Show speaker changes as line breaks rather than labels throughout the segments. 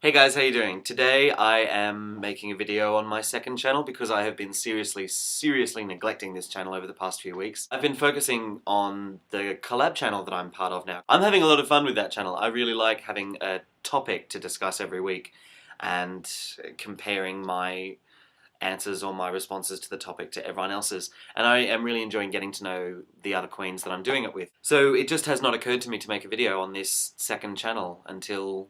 Hey guys, how you doing? Today I am making a video on my second channel because I have been seriously neglecting this channel over the past few weeks. I've been focusing on the collab channel that I'm part of now. I'm having a lot of fun with that channel. I really like having a topic to discuss every week and comparing my answers or my responses to the topic to everyone else's, and I am really enjoying getting to know the other queens that I'm doing it with. So it just has not occurred to me to make a video on this second channel until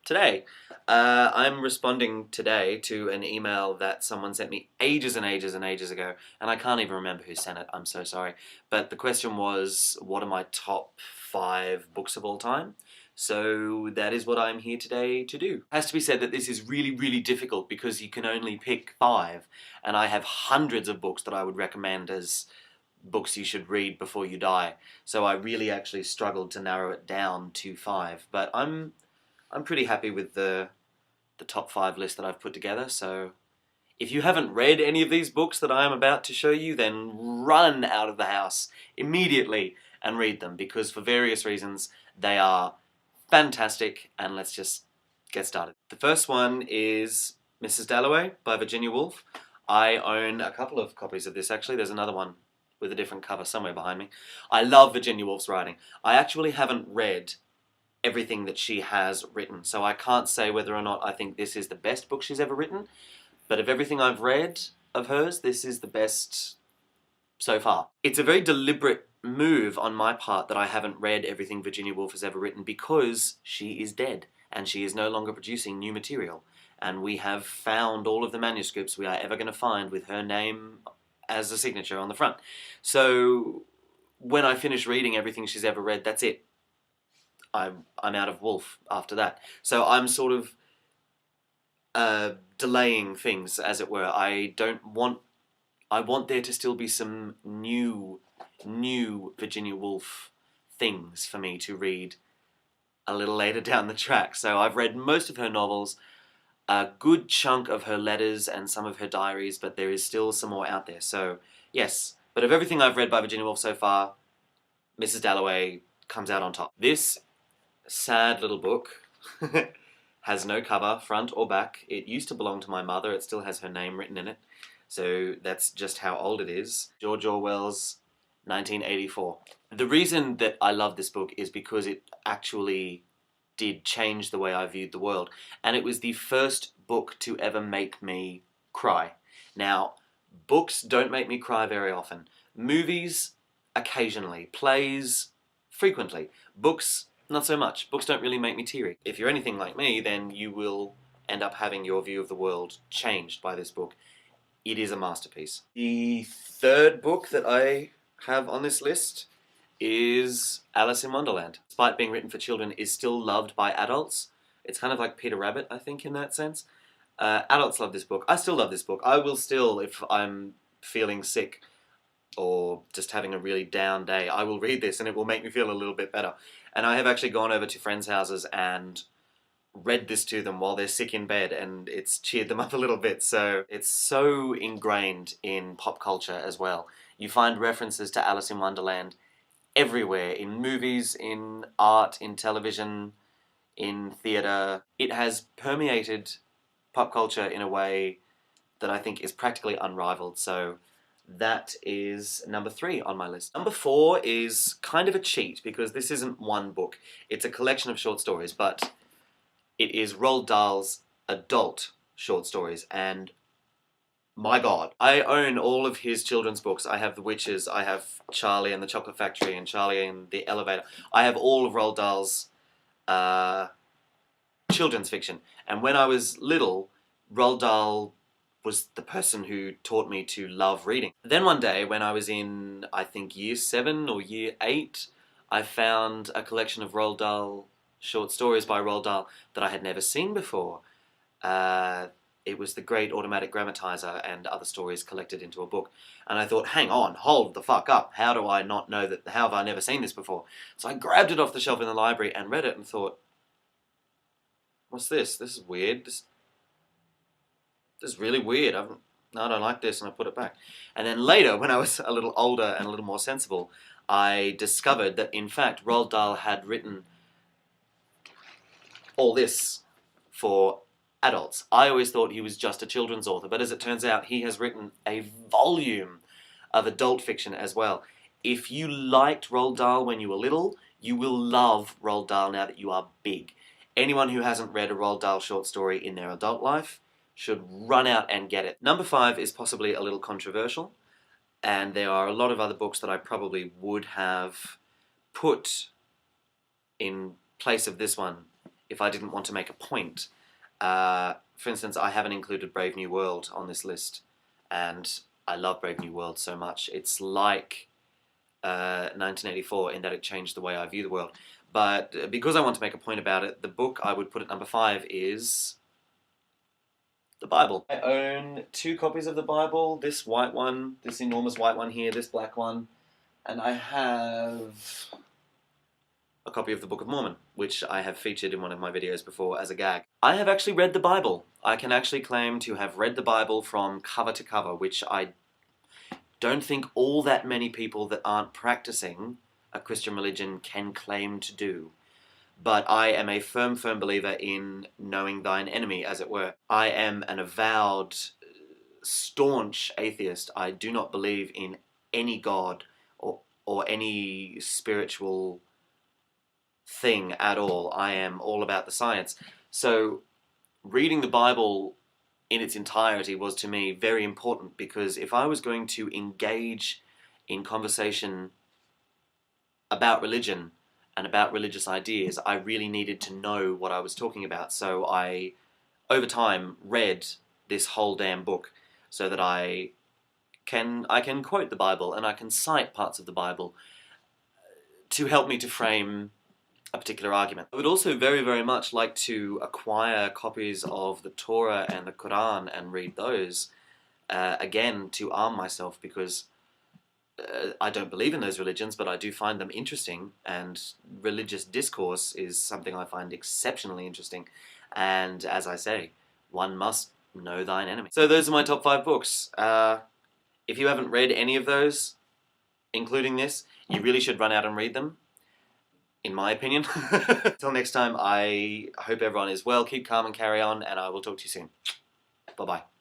today. I'm responding today to an email that someone sent me ages and ages ago, and I can't even remember who sent it, I'm so sorry. But the question was, what are my top 5 books of all time? So that is what I'm here today to do. It has to be said that this is really difficult because you can only pick 5, and I have hundreds of books that I would recommend as books you should read before you die. So I really actually struggled to narrow it down to 5, but I'm pretty happy with the top 5 list that I've put together. So if you haven't read any of these books that I am about to show you, then run out of the house immediately and read them, because for various reasons they are fantastic, and let's just get started. The first one is Mrs. Dalloway by Virginia Woolf. I own a couple of copies of this actually. There's another one with a different cover somewhere behind me. I love Virginia Woolf's writing. I actually haven't read everything that she has written, so I can't say whether or not I think this is the best book she's ever written, but of everything I've read of hers, this is the best so far. It's a very deliberate move on my part that I haven't read everything Virginia Woolf has ever written, because she is dead and she is no longer producing new material, and we have found all of the manuscripts we are ever going to find with her name as a signature on the front. So when I finish reading everything she's ever read, that's it. I'm out of Woolf after that. So I'm sort of delaying things, as it were. I want there to still be some new Virginia Woolf things for me to read a little later down the track. So I've read most of her novels, a good chunk of her letters and some of her diaries, but there is still some more out there. So yes, but of everything I've read by Virginia Woolf so far, Mrs. Dalloway comes out on top. This sad little book has no cover, front or back. It used to belong to my mother. It still has her name written in it. So that's just how old it is. George Orwell's 1984. The reason that I love this book is because it actually did change the way I viewed the world. And it was the first book to ever make me cry. Now, books don't make me cry very often. Movies, occasionally. Plays, frequently. Books, not so much. Books don't really make me teary. If you're anything like me, then you will end up having your view of the world changed by this book. It is a masterpiece. The third book that I have on this list is Alice in Wonderland. Despite being written for children, is still loved by adults. It's kind of like Peter Rabbit, I think, in that sense. Adults love this book. I still love this book. I will still, if I'm feeling sick or just having a really down day, I will read this and it will make me feel a little bit better. And I have actually gone over to friends' houses and read this to them while they're sick in bed, and it's cheered them up a little bit. So it's so ingrained in pop culture as well. You find references to Alice in Wonderland everywhere, in movies, in art, in television, in theatre. It has permeated pop culture in a way that I think is practically unrivaled. So that is number 3 on my list. Number 4 is kind of a cheat, because this isn't one book. It's a collection of short stories, but it is Roald Dahl's adult short stories, and my God. I own all of his children's books. I have The Witches, I have Charlie and the Chocolate Factory, and Charlie and the Elevator. I have all of Roald Dahl's children's fiction. And when I was little, Roald Dahl was the person who taught me to love reading. Then one day, when I was in, I think, year 7 or year 8, I found a collection of Roald Dahl short stories by Roald Dahl that I had never seen before. It was The Great Automatic Grammatizer and other stories collected into a book. And I thought, hang on, hold the fuck up. How do I not know that? How have I never seen this before? So I grabbed it off the shelf in the library and read it and thought, what's this? This is weird. This is really weird. No, I don't like this, and I put it back. And then later, when I was a little older and a little more sensible, I discovered that, in fact, Roald Dahl had written all this for adults. I always thought he was just a children's author, but as it turns out, he has written a volume of adult fiction as well. If you liked Roald Dahl when you were little, you will love Roald Dahl now that you are big. Anyone who hasn't read a Roald Dahl short story in their adult life should run out and get it. Number 5 is possibly a little controversial, and there are a lot of other books that I probably would have put in place of this one if I didn't want to make a point. For instance, I haven't included Brave New World on this list, and I love Brave New World so much. It's like 1984 in that it changed the way I view the world. But because I want to make a point about it, the book I would put at number 5 is the Bible. I own 2 copies of the Bible, this white one, this enormous white one here, this black one, and I have a copy of the Book of Mormon, which I have featured in one of my videos before as a gag. I have actually read the Bible. I can actually claim to have read the Bible from cover to cover, which I don't think all that many people that aren't practicing a Christian religion can claim to do. But I am a firm believer in knowing thine enemy, as it were. I am an avowed, staunch atheist. I do not believe in any God or any spiritual thing at all. I am all about the science. So reading the Bible in its entirety was to me very important, because if I was going to engage in conversation about religion and about religious ideas, I really needed to know what I was talking about. So I, over time, read this whole damn book so that I can quote the Bible and I can cite parts of the Bible to help me to frame a particular argument. I would also very much like to acquire copies of the Torah and the Quran and read those, again, to arm myself, because I don't believe in those religions, but I do find them interesting, and religious discourse is something I find exceptionally interesting. And as I say, one must know thine enemy. So those are my top 5 books. If you haven't read any of those, including this, you really should run out and read them, in my opinion. Until next time, I hope everyone is well, keep calm and carry on, and I will talk to you soon. Bye-bye.